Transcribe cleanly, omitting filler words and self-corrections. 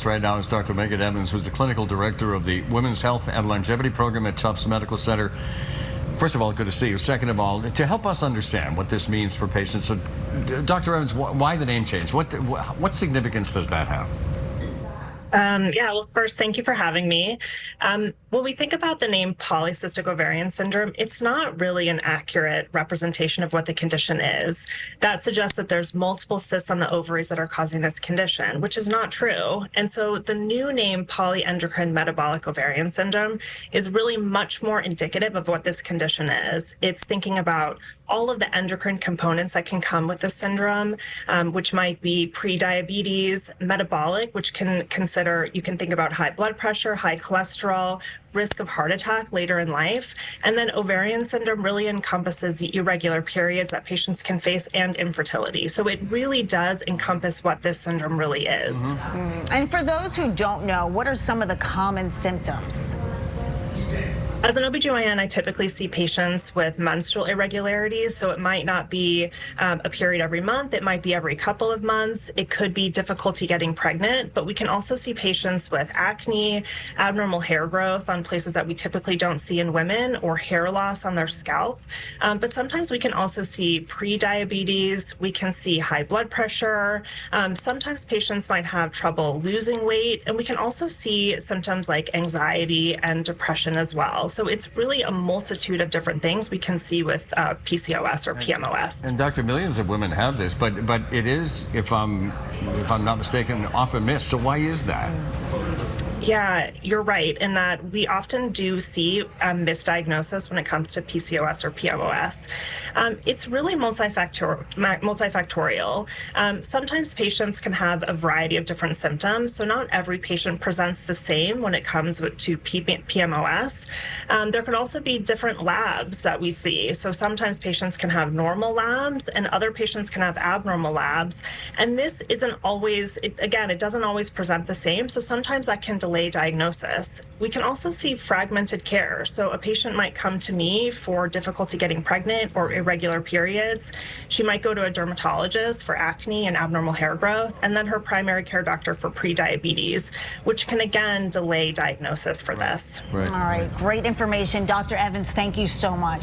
right now is Dr. Megan Evans, who's the clinical director of the Women's Health and Longevity Program at Tufts Medical Center. First of all, good to see you. Second of all, to help us understand what this means for patients, so Dr. Evans, why the name change? What significance does that have? Well, first, thank you for having me. When we think about the name polycystic ovarian syndrome, it's not really an accurate representation of what the condition is. That suggests that there's multiple cysts on the ovaries that are causing this condition, which is not true. And so the new name polyendocrine metabolic ovarian syndrome is really much more indicative of what this condition is. It's thinking about all of the endocrine components that can come with the syndrome, which might be pre-diabetes, metabolic, which you can think about high blood pressure, high cholesterol, risk of heart attack later in life. And then ovarian syndrome really encompasses the irregular periods that patients can face and infertility. So it really does encompass what this syndrome really is. And for those who don't know, what are some of the common symptoms? As an OBGYN, I typically see patients with menstrual irregularities, so it might not be a period every month, it might be every couple of months, it could be difficulty getting pregnant, but we can also see patients with acne, abnormal hair growth on places that we typically don't see in women, or hair loss on their scalp. But sometimes we can also see pre-diabetes, we can see high blood pressure, sometimes patients might have trouble losing weight, and we can also see symptoms like anxiety and depression as well. So it's really a multitude of different things we can see with PCOS or PMOS. And Dr., millions of women have this, but it is, if I'm not mistaken, often missed. So why is that? Yeah, you're right in that we often do see misdiagnosis when it comes to PCOS or PMOS. It's really multifactorial. Sometimes patients can have a variety of different symptoms, so not every patient presents the same when it comes to PMOS. There can also be different labs that we see. So sometimes patients can have normal labs and other patients can have abnormal labs. And this isn't always, it doesn't always present the same. So sometimes that can delay diagnosis. We can also see fragmented care. So a patient might come to me for difficulty getting pregnant or irregular periods. She might go to a dermatologist for acne and abnormal hair growth, and then her primary care doctor for pre-diabetes, which can again delay diagnosis for this. All right, great information. Dr. Evans, thank you so much.